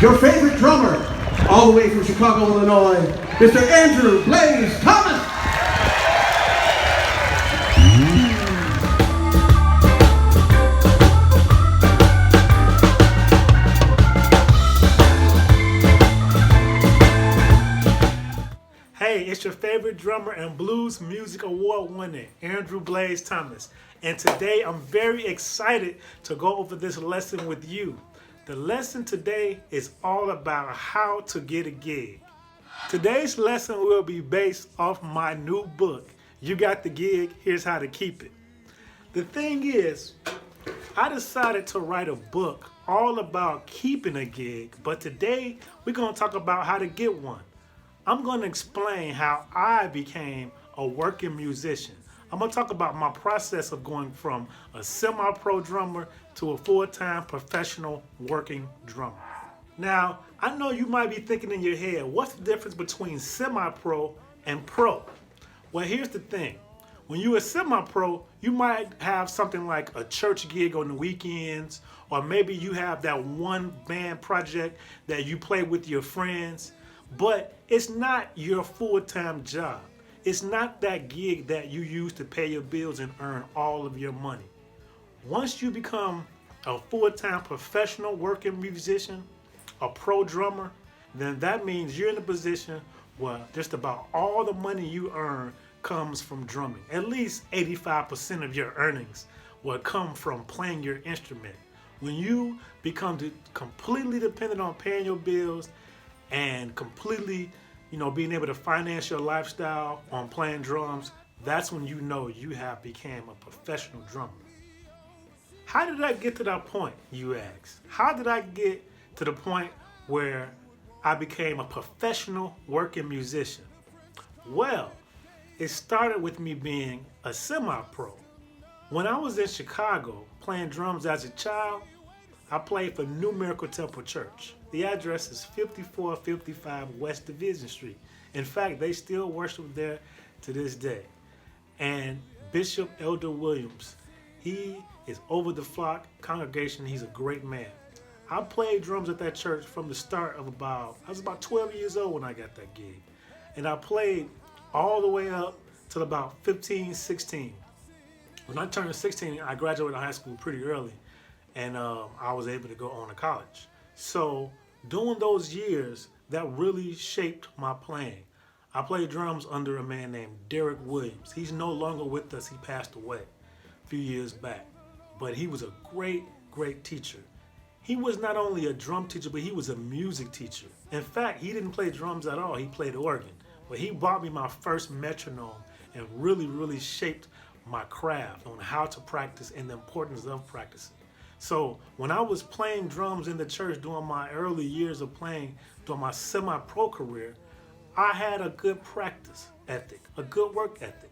your favorite drummer, all the way from Chicago, Illinois, Mr. Andrew Blaze Thomas. Hey, it's your favorite drummer and Blues Music Award winner, Andrew Blaze Thomas. And today I'm very excited to go over this lesson with you. The lesson today is all about how to get a gig. Today's lesson will be based off my new book, You Got the Gig, Here's How to Keep It. The thing is, I decided to write a book all about keeping a gig, but today we're going to talk about how to get one. I'm going to explain how I became a working musician. I'm going to talk about my process of going from a semi-pro drummer to a full-time professional working drummer. Now, I know you might be thinking in your head, what's the difference between semi-pro and pro? Well, here's the thing. When you're a semi-pro, you might have something like a church gig on the weekends, or maybe you have that one band project that you play with your friends, but it's not your full-time job. It's not that gig that you use to pay your bills and earn all of your money. Once you become a full-time professional working musician, a pro drummer, then that means you're in a position where just about all the money you earn comes from drumming. At least 85% of your earnings will come from playing your instrument. When you become completely dependent on paying your bills and completely being able to finance your lifestyle on playing drums, that's when you know you have become a professional drummer. How did I get to that point, you ask? How did I get to the point where I became a professional working musician? Well, it started with me being a semi-pro. When I was in Chicago playing drums as a child, I played for New Miracle Temple Church. The address is 5455 West Division Street. In fact, they still worship there to this day. And Bishop Elder Williams, he is over the flock congregation. He's a great man. I played drums at that church from the start of I was about 12 years old when I got that gig. And I played all the way up till about 15, 16. When I turned 16, I graduated high school pretty early. And I was able to go on to college. So during those years, that really shaped my playing. I played drums under a man named Derek Williams. He's no longer with us. He passed away a few years back. But he was a great, great teacher. He was not only a drum teacher, but he was a music teacher. In fact, he didn't play drums at all. He played organ. But he bought me my first metronome and really, really shaped my craft on how to practice and the importance of practicing. So when I was playing drums in the church during my early years of playing, during my semi-pro career, I had a good practice ethic, a good work ethic.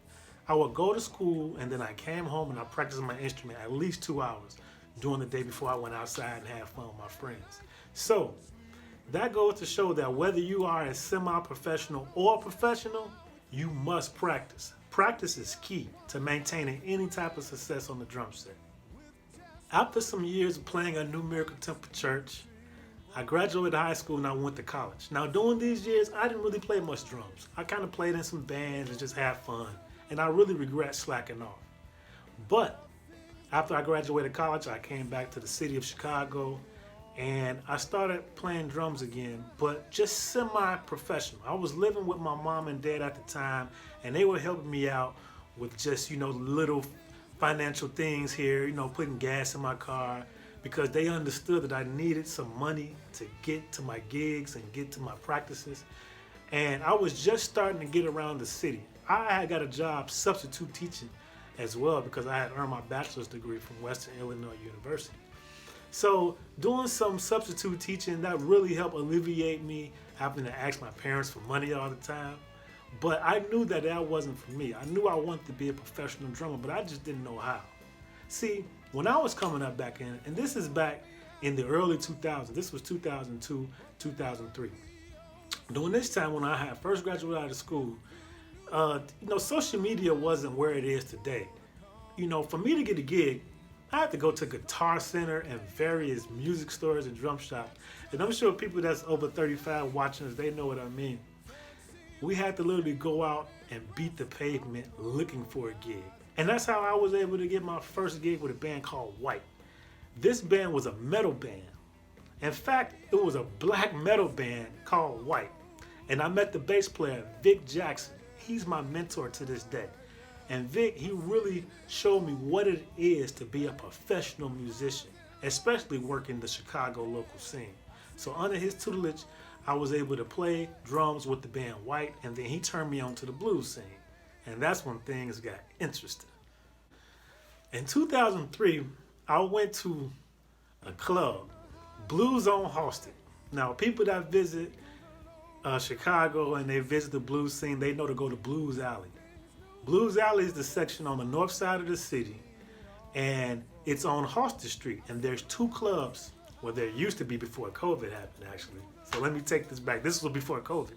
I would go to school and then I came home and I practiced my instrument at least 2 hours during the day before I went outside and had fun with my friends. So that goes to show that whether you are a semi-professional or professional, you must practice. Practice is key to maintaining any type of success on the drum set. After some years of playing at New Miracle Temple Church, I graduated high school and I went to college. Now during these years, I didn't really play much drums. I kind of played in some bands and just had fun. And I really regret slacking off. But after I graduated college, I came back to the city of Chicago and I started playing drums again, but just semi-professional. I was living with my mom and dad at the time and they were helping me out with just, little financial things here, putting gas in my car, because they understood that I needed some money to get to my gigs and get to my practices. And I was just starting to get around the city. I had got a job substitute teaching as well because I had earned my bachelor's degree from Western Illinois University. So doing some substitute teaching, that really helped alleviate me having to ask my parents for money all the time. But I knew that wasn't for me. I knew I wanted to be a professional drummer, but I just didn't know how. See, when I was coming up back in, and this is back in the early 2000s, this was 2002, 2003. During this time when I had first graduated out of school, social media wasn't where it is today. For me to get a gig, I had to go to Guitar Center and various music stores and drum shops. And I'm sure people that's over 35 watching us, they know what I mean. We had to literally go out and beat the pavement looking for a gig. And that's how I was able to get my first gig with a band called White. This band was a metal band. In fact, it was a black metal band called White. And I met the bass player, Vic Jackson. He's my mentor to this day. And Vic, he really showed me what it is to be a professional musician, especially working the Chicago local scene. So under his tutelage, I was able to play drums with the band White, and then he turned me on to the blues scene. And that's when things got interesting. In 2003, I went to a club, Blues on Halsted. Now, people that visit Chicago and they visit the blues scene, they know to go to Blues Alley. Blues Alley is the section on the north side of the city, and it's on Halsted Street. And there's two clubs, well, there used to be before COVID happened, actually. So let me take this back. This was before COVID.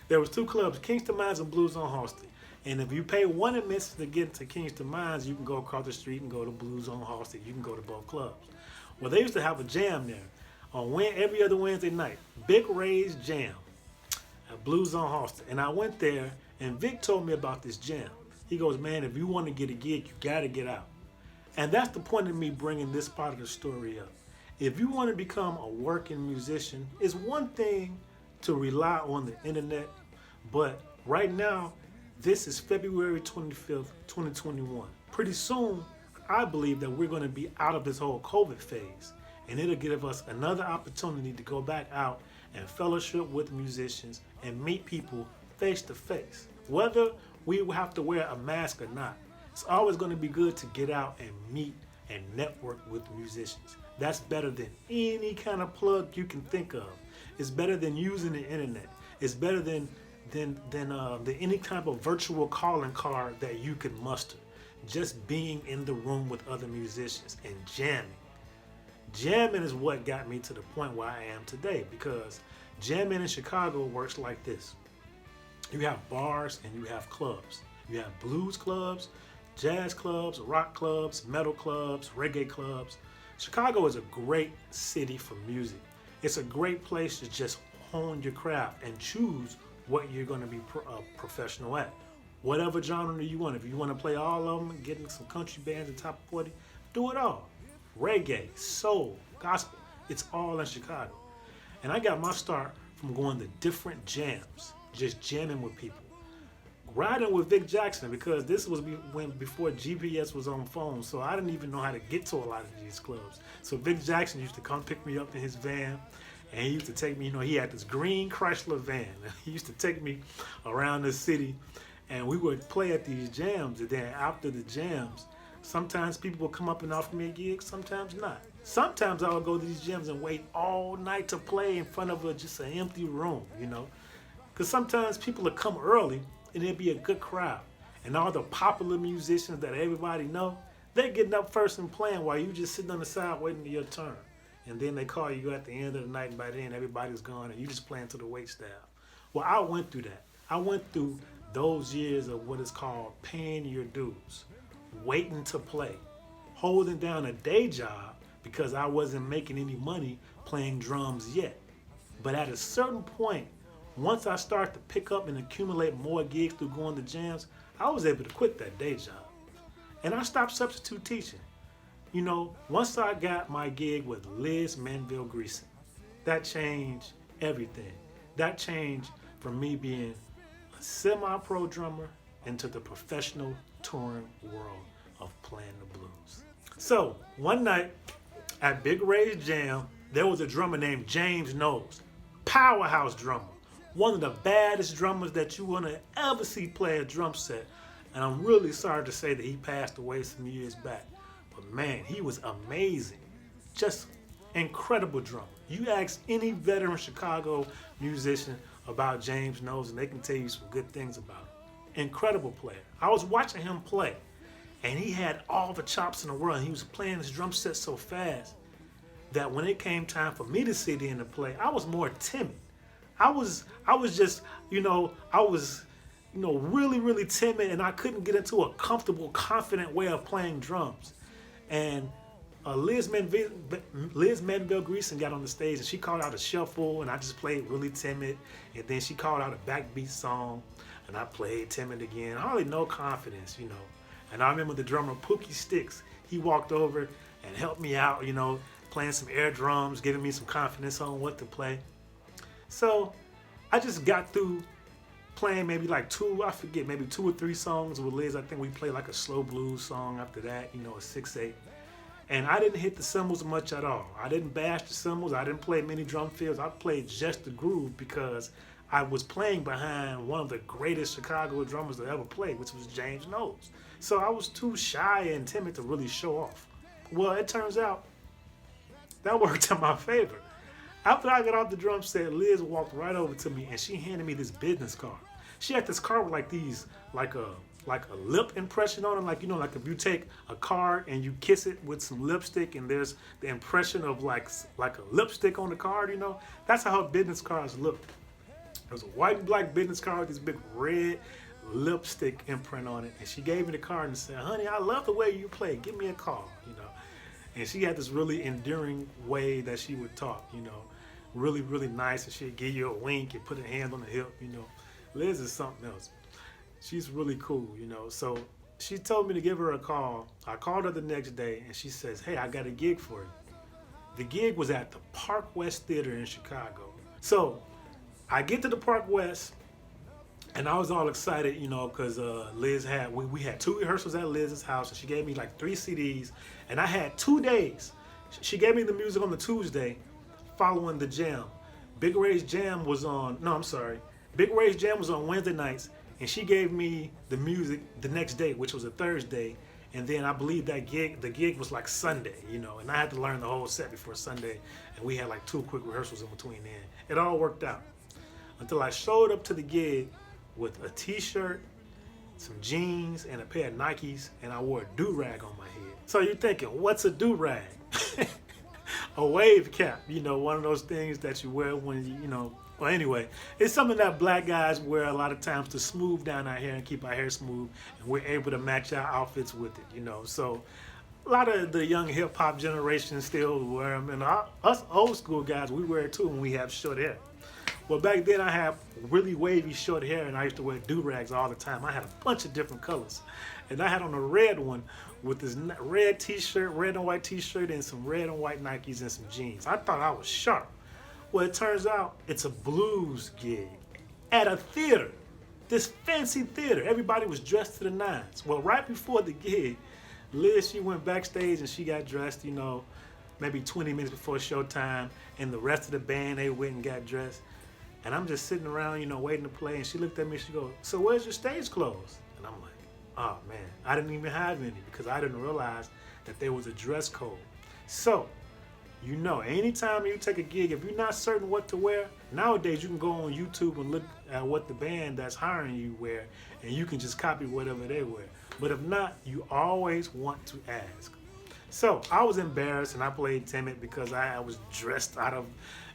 There was two clubs, Kingston Mines and Blues on Halsted. And if you pay one admission to get to Kingston Mines, you can go across the street and go to Blues on Halsted. You can go to both clubs. Well, they used to have a jam there on every other Wednesday night. Big Ray's Jam at Blues on Halsted. And I went there, and Vic told me about this jam. He goes, man, if you want to get a gig, you got to get out. And that's the point of me bringing this part of the story up. If you want to become a working musician, it's one thing to rely on the internet, but right now, this is February 25th, 2021. Pretty soon, I believe that we're going to be out of this whole COVID phase, and it'll give us another opportunity to go back out and fellowship with musicians and meet people face to face. Whether we have to wear a mask or not, it's always going to be good to get out and meet and network with musicians. That's better than any kind of plug you can think of. It's better than using the internet. It's better than any type of virtual calling card that you can muster. Just being in the room with other musicians and jamming. Jamming is what got me to the point where I am today, because jamming in Chicago works like this. You have bars and you have clubs. You have blues clubs, jazz clubs, rock clubs, metal clubs, reggae clubs. Chicago is a great city for music. It's a great place to just hone your craft and choose what you're going to be professional at. Whatever genre you want. If you want to play all of them and get in some country bands in top 40, do it all. Reggae, soul, gospel, it's all in Chicago. And I got my start from going to different jams, just jamming with people. Riding with Vic Jackson, because this was before GPS was on phones, so I didn't even know how to get to a lot of these clubs. So Vic Jackson used to come pick me up in his van, and he used to take me, he had this green Chrysler van. He used to take me around the city, and we would play at these jams. And then after the jams, sometimes people would come up and offer me a gig, sometimes not. Sometimes I would go to these jams and wait all night to play in front of just an empty room, Because sometimes people would come early, and it'd be a good crowd. And all the popular musicians that everybody know, they're getting up first and playing while you just sitting on the side waiting for your turn. And then they call you at the end of the night, and by then everybody's gone, and you just playing to the wait staff. Well, I went through that. I went through those years of what is called paying your dues, waiting to play, holding down a day job because I wasn't making any money playing drums yet. But at a certain point, once I started to pick up and accumulate more gigs through going to jams, I was able to quit that day job. And I stopped substitute teaching. Once I got my gig with Liz Manville Greason, that changed everything. That changed from me being a semi-pro drummer into the professional touring world of playing the blues. So, one night at Big Ray's Jam, there was a drummer named James Knowles, powerhouse drummer. One of the baddest drummers that you want to ever see play a drum set. And I'm really sorry to say that he passed away some years back. But man, he was amazing. Just incredible drummer. You ask any veteran Chicago musician about James Knowles and they can tell you some good things about him. Incredible player. I was watching him play and he had all the chops in the world. And he was playing his drum set so fast that when it came time for me to sit in and play, I was more timid. I was just, really, really timid, and I couldn't get into a comfortable, confident way of playing drums. And Liz Manville Greason got on the stage and she called out a shuffle and I just played really timid. And then she called out a backbeat song and I played timid again. Hardly no confidence, you know. And I remember the drummer Pookie Sticks. He walked over and helped me out, you know, playing some air drums, giving me some confidence on what to play. So I just got through playing maybe like maybe 2 or 3 songs with Liz. I think we played like a slow blues song after that, you know, a 6/8. And I didn't hit the cymbals much at all. I didn't bash the cymbals. I didn't play many drum fills. I played just the groove because I was playing behind one of the greatest Chicago drummers that ever played, which was James Knowles. So I was too shy and timid to really show off. Well, it turns out that worked in my favor. After I got off the drum set, Liz walked right over to me and she handed me this business card. She had this card with like these, like a lip impression on it, like, you know, like if you take a card and you kiss it with some lipstick and there's the impression of like a lipstick on the card, you know, that's how her business cards look. It was a white and black business card with this big red lipstick imprint on it, and she gave me the card and said, "Honey, I love the way you play. Give me a call," you know. And she had this really endearing way that she would talk, you know, really, really nice, and she'd give you a wink and put her hand on the hip, you know. Liz is something else. She's really cool, you know. So she told me to give her a call. I called her the next day and she says, "Hey, I got a gig for you." The gig was at the Park West Theater in Chicago. So I get to the Park West and I was all excited, you know, because Liz we had 2 rehearsals at Liz's house and she gave me like 3 CDs and I had 2 days. She gave me the music on the Tuesday following the jam. Big Ray's Jam was on Wednesday nights. And she gave me the music the next day, which was a Thursday. And then I believe the gig was like Sunday, you know, and I had to learn the whole set before Sunday. And we had like 2 quick rehearsals in between then. It all worked out until I showed up to the gig with a t-shirt, some jeans, and a pair of Nikes, and I wore a do-rag on my head. So you're thinking, what's a do-rag? A wave cap, you know, one of those things that you wear when you know. Well, anyway, it's something that black guys wear a lot of times to smooth down our hair and keep our hair smooth, and we're able to match our outfits with it, you know. So a lot of the young hip-hop generation still wear them, and us old school guys, we wear it too when we have short hair. Well, back then I had really wavy short hair, and I used to wear do-rags all the time. I had a bunch of different colors, and I had on a red one with this red t-shirt, red and white t-shirt, and some red and white Nikes and some jeans. I thought I was sharp. Well, it turns out it's a blues gig at a theater, this fancy theater. Everybody was dressed to the nines. Well, right before the gig, Liz, she went backstage and she got dressed, you know, maybe 20 minutes before showtime, and the rest of the band, they went and got dressed. And I'm just sitting around, you know, waiting to play, and she looked at me and she goes, "So where's your stage clothes?" And I'm like, oh man, I didn't even have any because I didn't realize that there was a dress code. So, you know, anytime you take a gig, if you're not certain what to wear, nowadays you can go on YouTube and look at what the band that's hiring you wear, and you can just copy whatever they wear. But if not, you always want to ask. So I was embarrassed and I played timid because I was dressed out of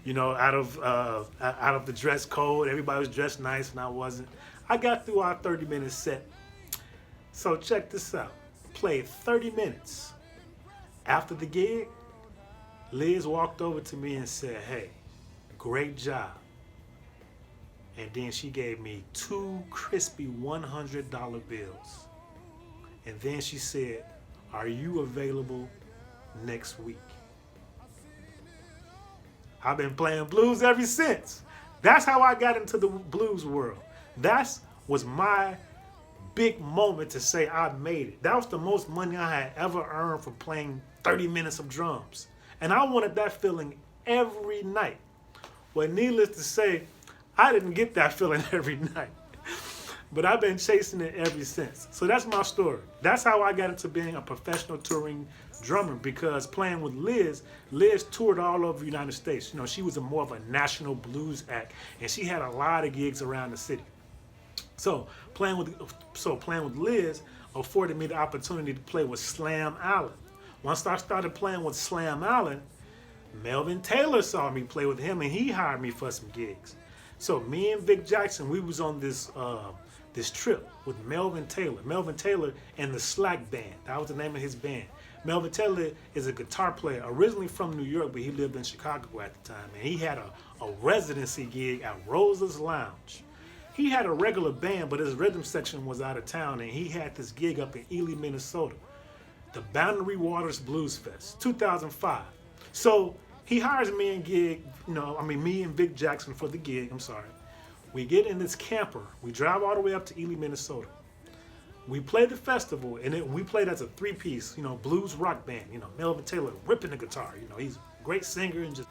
the dress code. Everybody was dressed nice and I wasn't. I got through our 30-minute set. So check this out. Played 30 minutes. After the gig, Liz walked over to me and said, "Hey, great job." And then she gave me 2 crispy $100 bills. And then she said, "Are you available next week?" I've been playing blues ever since. That's how I got into the blues world. That was my big moment to say I made it. That was the most money I had ever earned from playing 30 minutes of drums. And I wanted that feeling every night. Well, needless to say, I didn't get that feeling every night. But I've been chasing it ever since. So that's my story. That's how I got into being a professional touring drummer, because playing with Liz toured all over the United States. You know, she was more of a national blues act, and she had a lot of gigs around the city. So playing with Liz afforded me the opportunity to play with Slam Allen. Once I started playing with Slam Allen, Melvin Taylor saw me play with him, and he hired me for some gigs. So me and Vic Jackson, we was on this trip with Melvin Taylor and the Slack Band. That was the name of his band. Melvin Taylor is a guitar player, originally from New York, but he lived in Chicago at the time. And he had a residency gig at Rosa's Lounge. He had a regular band, but his rhythm section was out of town, and he had this gig up in Ely, Minnesota, the Boundary Waters Blues Fest, 2005. So he hires me and me and Vic Jackson for the gig. I'm sorry. We get in this camper. We drive all the way up to Ely, Minnesota. We played the festival, and we played as a three-piece, blues rock band. Melvin Taylor ripping the guitar. He's a great singer and just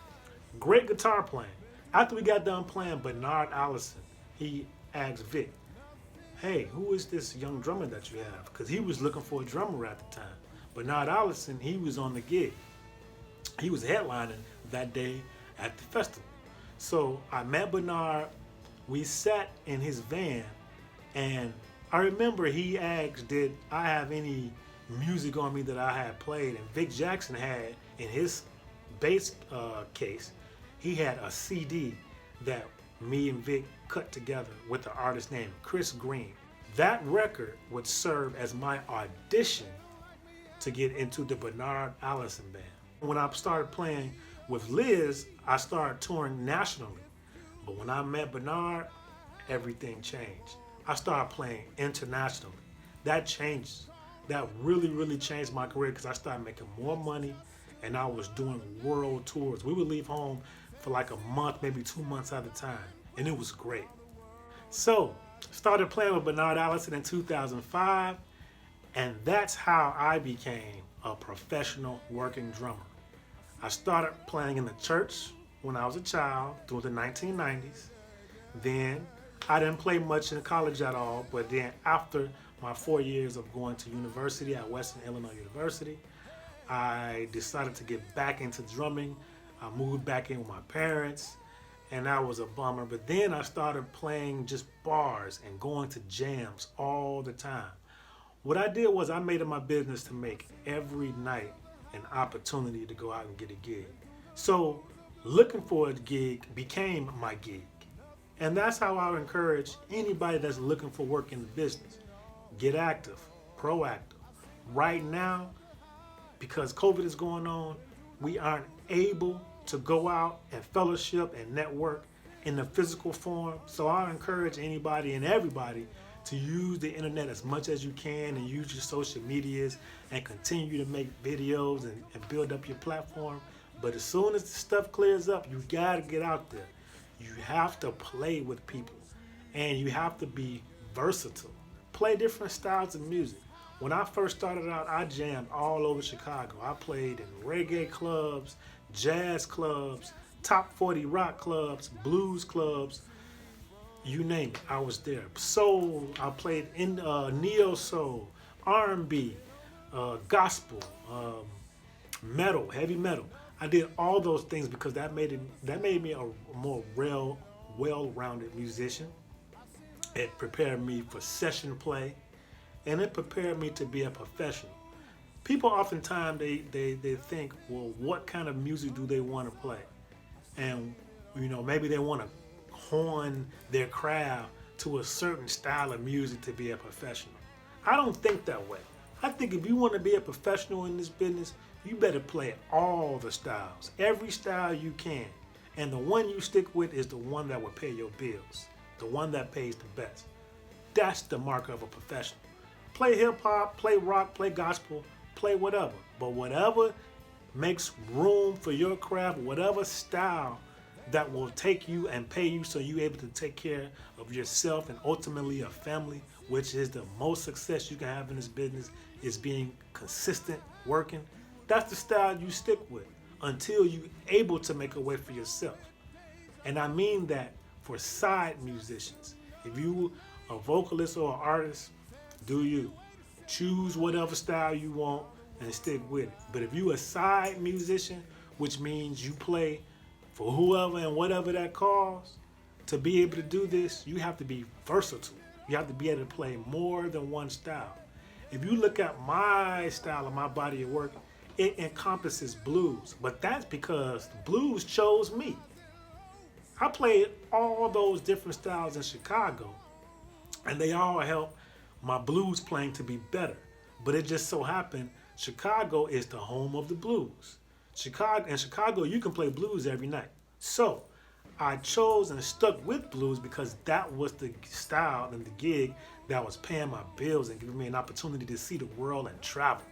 great guitar playing. After we got done playing, Bernard Allison, he asked Vic, "Hey, who is this young drummer that you have?" Because he was looking for a drummer at the time. Bernard Allison, he was on the gig. He was headlining that day at the festival. So I met Bernard. We sat in his van, and I remember he asked, did I have any music on me that I had played? And Vic Jackson had, in his bass case, he had a CD that me and Vic cut together with an artist named Chris Green. That record would serve as my audition to get into the Bernard Allison band. When I started playing with Liz, I started touring nationally. But when I met Bernard, everything changed. I started playing internationally. That changed. That really, really changed my career because I started making more money and I was doing world tours. We would leave home for like a month, maybe 2 months at a time, and it was great. So, started playing with Bernard Allison in 2005, and that's how I became a professional working drummer. I started playing in the church when I was a child through the 1990s. Then I didn't play much in college at all, but then after my 4 years of going to university at Western Illinois University, I decided to get back into drumming. I moved back in with my parents, and that was a bummer. But then I started playing just bars and going to jams all the time. What I did was I made it my business to make every night an opportunity to go out and get a gig. So looking for a gig became my gig. And that's how I would encourage anybody that's looking for work in the business. Get active, proactive. Right now, because COVID is going on, we aren't able to go out and fellowship and network in the physical form. So I encourage anybody and everybody to use the internet as much as you can and use your social medias and continue to make videos and build up your platform. But as soon as the stuff clears up, you gotta get out there. You have to play with people and you have to be versatile. Play different styles of music. When I first started out, I jammed all over Chicago. I played in reggae clubs, jazz clubs, top 40 rock clubs, blues clubs, you name it, I was there. Soul, I played in neo soul, R&B, gospel, metal, heavy metal. I did all those things because that made me a more well-rounded musician. It prepared me for session play, and it prepared me to be a professional. People oftentimes they think, well, what kind of music do they want to play? And maybe they want to hone their craft to a certain style of music to be a professional. I don't think that way. I think if you want to be a professional in this business, you better play all the styles, every style you can. And the one you stick with is the one that will pay your bills, the one that pays the best. That's the mark of a professional. Play hip hop, play rock, play gospel, play whatever. But whatever makes room for your craft, whatever style that will take you and pay you so you're able to take care of yourself and ultimately a family, which is the most success you can have in this business, is being consistent, working. That's the style you stick with until you're able to make a way for yourself. And I mean that for side musicians. If you a vocalist or an artist, do you. Choose whatever style you want and stick with it. But if you a side musician, which means you play for whoever and whatever that calls, to be able to do this, you have to be versatile. You have to be able to play more than one style. If you look at my style of my body of work, it encompasses blues, but that's because the blues chose me. I played all those different styles in Chicago, and they all help my blues playing to be better. But it just so happened Chicago is the home of the blues. In Chicago, you can play blues every night. So I chose and stuck with blues because that was the style and the gig that was paying my bills and giving me an opportunity to see the world and travel.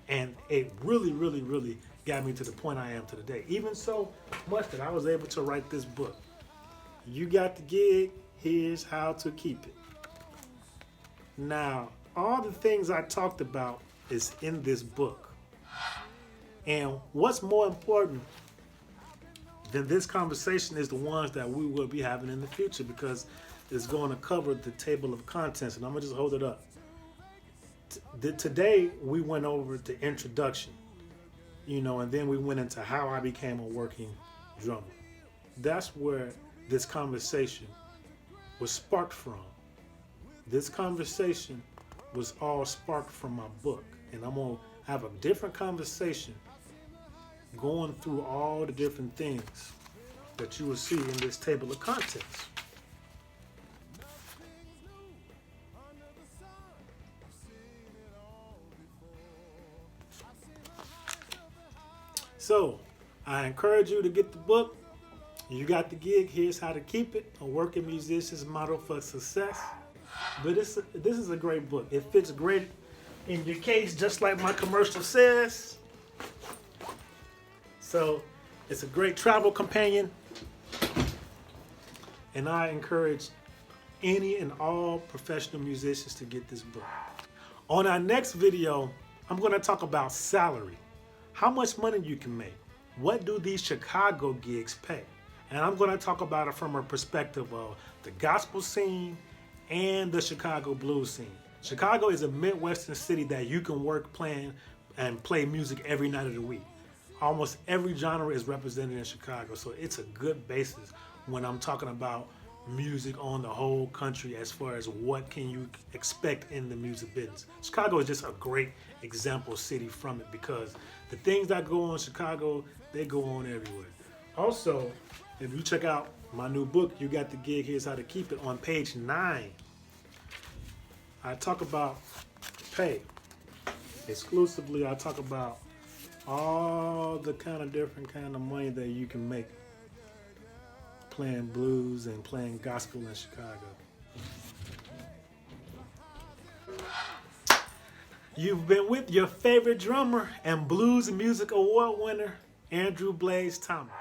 And it really, really, really got me to the point I am to today. Even so much that I was able to write this book. You got the gig, here's how to keep it. Now, all the things I talked about is in this book. And what's more important than this conversation is the ones that we will be having in the future, because it's going to cover the table of contents. And I'm going to just hold it up. Today, we went over the introduction, and then we went into how I became a working drummer. That's where this conversation was sparked from. This conversation was all sparked from my book. And I'm going to have a different conversation going through all the different things that you will see in this table of contents. So, I encourage you to get the book. You got the gig, here's how to keep it. A working musician's model for success. But this is a great book. It fits great in your case, just like my commercial says. So, it's a great travel companion. And I encourage any and all professional musicians to get this book. On our next video, I'm going to talk about salary. How much money you can make. What do these Chicago gigs pay? And I'm going to talk about it from a perspective of the gospel scene and the Chicago blues scene. Chicago is a Midwestern city that you can work playing and play music every night of the week. Almost every genre is represented in Chicago, so it's a good basis when I'm talking about music on the whole country as far as what can you expect in the music business. Chicago is just a great example city from it, because the things that go on in Chicago, they go on everywhere. Also, if you check out my new book, You Got the Gig, Here's How to Keep It, on page 9, I talk about pay. Exclusively, I talk about all the different kind of money that you can make playing blues and playing gospel in Chicago. You've been with your favorite drummer and Blues Music Award winner, Andrew Blaze Thomas.